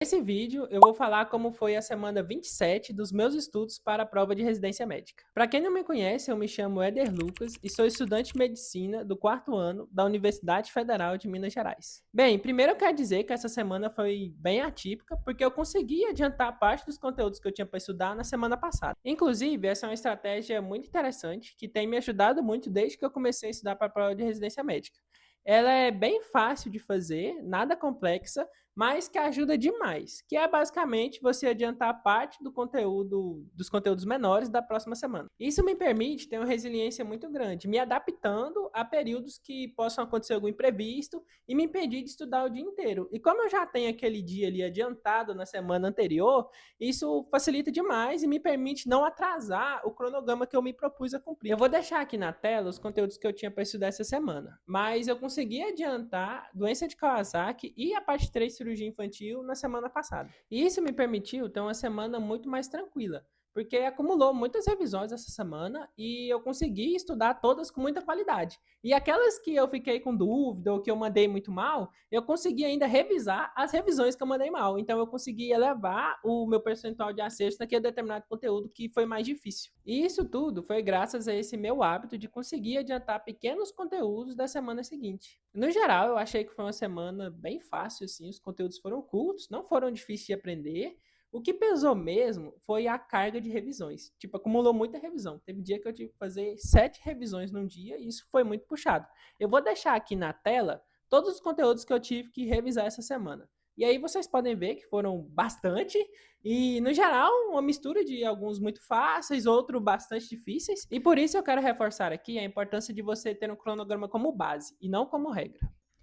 Nesse vídeo, eu vou falar como foi a semana 27 dos meus estudos para a prova de residência médica. Para quem não me conhece, eu me chamo Éder Lucas e sou estudante de medicina do quarto ano da Universidade Federal de Minas Gerais. Bem, primeiro eu quero dizer que essa semana foi bem atípica, porque eu consegui adiantar parte dos conteúdos que eu tinha para estudar na semana passada. Inclusive, essa é uma estratégia muito interessante que tem me ajudado muito desde que eu comecei a estudar para a prova de residência médica. Ela é bem fácil de fazer, nada complexa, mas que ajuda demais, que é basicamente você adiantar parte dos conteúdos menores da próxima semana. Isso me permite ter uma resiliência muito grande, me adaptando a períodos que possam acontecer algum imprevisto e me impedir de estudar o dia inteiro. E como eu já tenho aquele dia ali adiantado na semana anterior, isso facilita demais e me permite não atrasar o cronograma que eu me propus a cumprir. Eu vou deixar aqui na tela os conteúdos que eu tinha para estudar essa semana, mas eu consegui adiantar doença de Kawasaki e a parte 3 cirurgia infantil na semana passada. E isso me permitiu ter uma semana muito mais tranquila, porque acumulou muitas revisões essa semana e eu consegui estudar todas com muita qualidade. E aquelas que eu fiquei com dúvida ou que eu mandei muito mal, eu consegui ainda revisar as revisões que eu mandei mal. Então eu consegui elevar o meu percentual de acerto naquele determinado conteúdo que foi mais difícil. E isso tudo foi graças a esse meu hábito de conseguir adiantar pequenos conteúdos da semana seguinte. No geral, eu achei que foi uma semana bem fácil, assim, os conteúdos foram curtos, não foram difíceis de aprender. O que pesou mesmo foi a carga de revisões. Tipo, acumulou muita revisão. Teve dia que eu tive que fazer 7 revisões num dia e isso foi muito puxado. Eu vou deixar aqui na tela todos os conteúdos que eu tive que revisar essa semana. E aí vocês podem ver que foram bastante e, no geral, uma mistura de alguns muito fáceis, outros bastante difíceis. E por isso eu quero reforçar aqui a importância de você ter um cronograma como base e não como regra.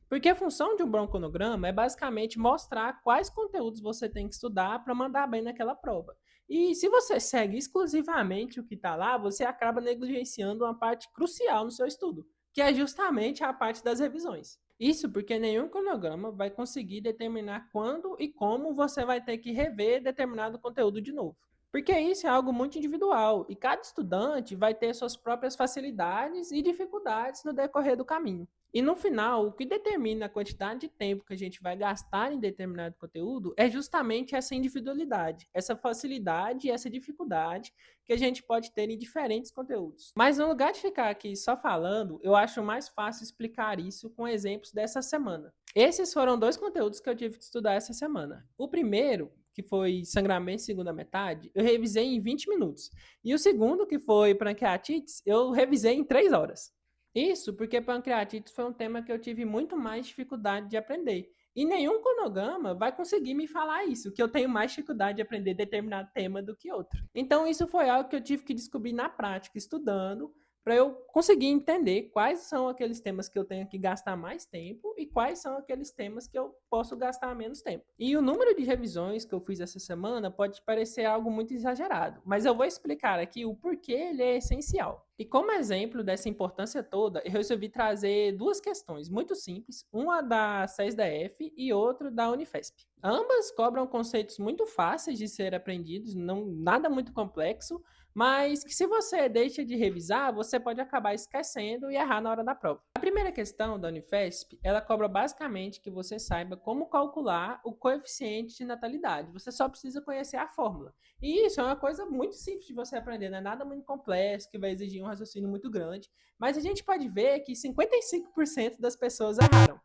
Porque a função de um bom cronograma é basicamente mostrar quais conteúdos você tem que estudar para mandar bem naquela prova. E se você segue exclusivamente o que está lá, você acaba negligenciando uma parte crucial no seu estudo, que é justamente a parte das revisões. Isso porque nenhum cronograma vai conseguir determinar quando e como você vai ter que rever determinado conteúdo de novo. Porque isso é algo muito individual e cada estudante vai ter suas próprias facilidades e dificuldades no decorrer do caminho. E no final, o que determina a quantidade de tempo que a gente vai gastar em determinado conteúdo é justamente essa individualidade, essa facilidade e essa dificuldade que a gente pode ter em diferentes conteúdos. Mas no lugar de ficar aqui só falando, eu acho mais fácil explicar isso com exemplos dessa semana. Esses foram dois conteúdos que eu tive que estudar essa semana. O primeiro, que foi sangramento segunda metade, eu revisei em 20 minutos. E o segundo, que foi pancreatites, eu revisei em 3 horas. Isso porque pancreatites foi um tema que eu tive muito mais dificuldade de aprender. E nenhum cronograma vai conseguir me falar isso, que eu tenho mais dificuldade de aprender determinado tema do que outro. Então, isso foi algo que eu tive que descobrir na prática, estudando, para eu conseguir entender quais são aqueles temas que eu tenho que gastar mais tempo e quais são aqueles temas que eu posso gastar menos tempo. E o número de revisões que eu fiz essa semana pode parecer algo muito exagerado, mas eu vou explicar aqui o porquê ele é essencial. E como exemplo dessa importância toda, eu resolvi trazer duas questões muito simples, uma da SESDF e outra da Unifesp. Ambas cobram conceitos muito fáceis de ser aprendidos, não nada muito complexo, mas que se você deixa de revisar, você pode acabar esquecendo e errar na hora da prova. A primeira questão da Unifesp, ela cobra basicamente que você saiba como calcular o coeficiente de natalidade. Você só precisa conhecer a fórmula. E isso é uma coisa muito simples de você aprender, não é nada muito complexo, que vai exigir um raciocínio muito grande. Mas a gente pode ver que 55% das pessoas erraram.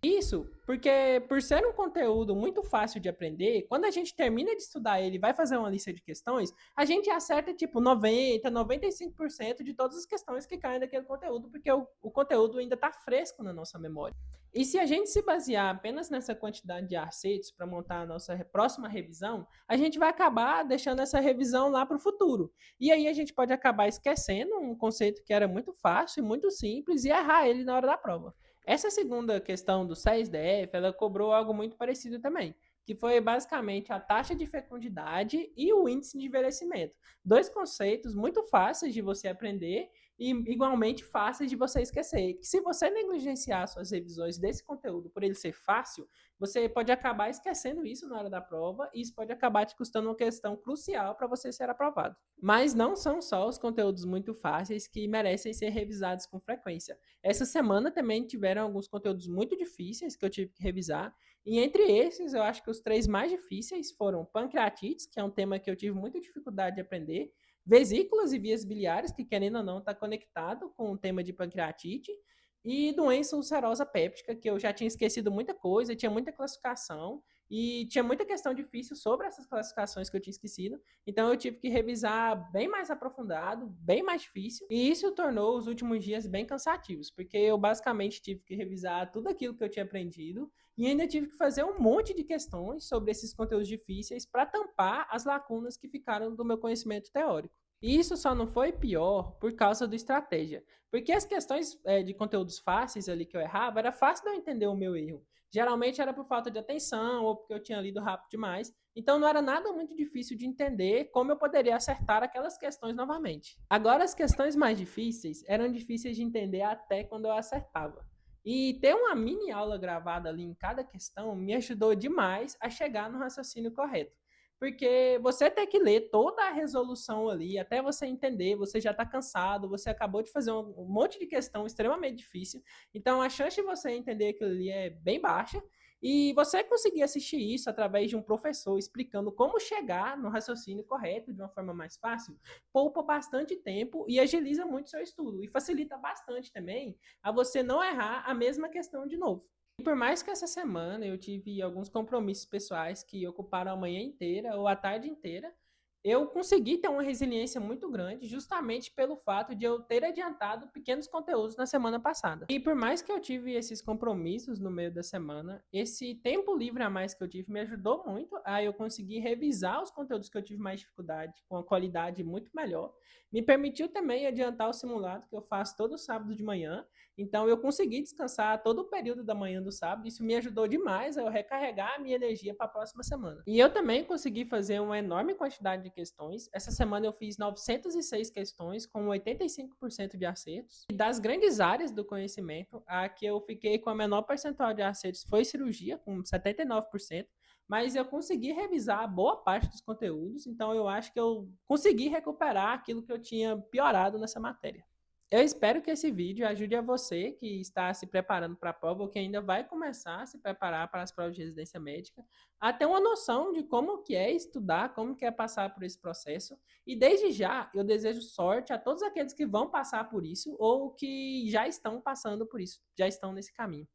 Isso, porque por ser um conteúdo muito fácil de aprender, quando a gente termina de estudar ele e vai fazer uma lista de questões, a gente acerta tipo 90, 95% de todas as questões que caem daquele conteúdo, porque o conteúdo ainda está fresco na nossa memória. E se a gente se basear apenas nessa quantidade de acertos para montar a nossa próxima revisão, a gente vai acabar deixando essa revisão lá para o futuro. E aí a gente pode acabar esquecendo um conceito que era muito fácil e muito simples e errar ele na hora da prova. Essa segunda questão do 6DF, ela cobrou algo muito parecido também, que foi basicamente a taxa de fecundidade e o índice de envelhecimento. Dois conceitos muito fáceis de você aprender e igualmente fáceis de você esquecer. Que se você negligenciar suas revisões desse conteúdo por ele ser fácil, você pode acabar esquecendo isso na hora da prova e isso pode acabar te custando uma questão crucial para você ser aprovado. Mas não são só os conteúdos muito fáceis que merecem ser revisados com frequência. Essa semana também tiveram alguns conteúdos muito difíceis que eu tive que revisar E entre esses, eu acho que os três mais difíceis foram pancreatites, que é um tema que eu tive muita dificuldade de aprender, vesículas e vias biliares, que querendo ou não está conectado com o tema de pancreatite, e doença ulcerosa péptica, que eu já tinha esquecido muita coisa, tinha muita classificação, e tinha muita questão difícil sobre essas classificações que eu tinha esquecido. Então eu tive que revisar bem mais aprofundado, bem mais difícil. E isso tornou os últimos dias bem cansativos, porque eu basicamente tive que revisar tudo aquilo que eu tinha aprendido e ainda tive que fazer um monte de questões sobre esses conteúdos difíceis para tampar as lacunas que ficaram do meu conhecimento teórico. E isso só não foi pior por causa do estratégia. Porque as questões de conteúdos fáceis ali que eu errava, era fácil de eu entender o meu erro. Geralmente era por falta de atenção ou porque eu tinha lido rápido demais. Então não era nada muito difícil de entender como eu poderia acertar aquelas questões novamente. Agora, as questões mais difíceis eram difíceis de entender até quando eu acertava. E ter uma mini aula gravada ali em cada questão me ajudou demais a chegar no raciocínio correto. Porque você ter que ler toda a resolução ali, até você entender, você já está cansado, você acabou de fazer um monte de questão extremamente difícil, então a chance de você entender aquilo ali é bem baixa, e você conseguir assistir isso através de um professor explicando como chegar no raciocínio correto de uma forma mais fácil, poupa bastante tempo e agiliza muito seu estudo, e facilita bastante também a você não errar a mesma questão de novo. E por mais que essa semana eu tive alguns compromissos pessoais que ocuparam a manhã inteira ou a tarde inteira, eu consegui ter uma resiliência muito grande justamente pelo fato de eu ter adiantado pequenos conteúdos na semana passada. E por mais que eu tive esses compromissos no meio da semana, esse tempo livre a mais que eu tive me ajudou muito a eu conseguir revisar os conteúdos que eu tive mais dificuldade com uma qualidade muito melhor. Me permitiu também adiantar o simulado que eu faço todo sábado de manhã, então eu consegui descansar todo o período da manhã do sábado. Isso me ajudou demais a eu recarregar a minha energia para a próxima semana. E eu também consegui fazer uma enorme quantidade de questões. Essa semana eu fiz 906 questões com 85% de acertos. E das grandes áreas do conhecimento, a que eu fiquei com a menor percentual de acertos foi cirurgia, com 79%. Mas eu consegui revisar boa parte dos conteúdos, então eu acho que eu consegui recuperar aquilo que eu tinha piorado nessa matéria. Eu espero que esse vídeo ajude a você que está se preparando para a prova ou que ainda vai começar a se preparar para as provas de residência médica, a ter uma noção de como que é estudar, como que é passar por esse processo. E desde já, eu desejo sorte a todos aqueles que vão passar por isso ou que já estão passando por isso, já estão nesse caminho.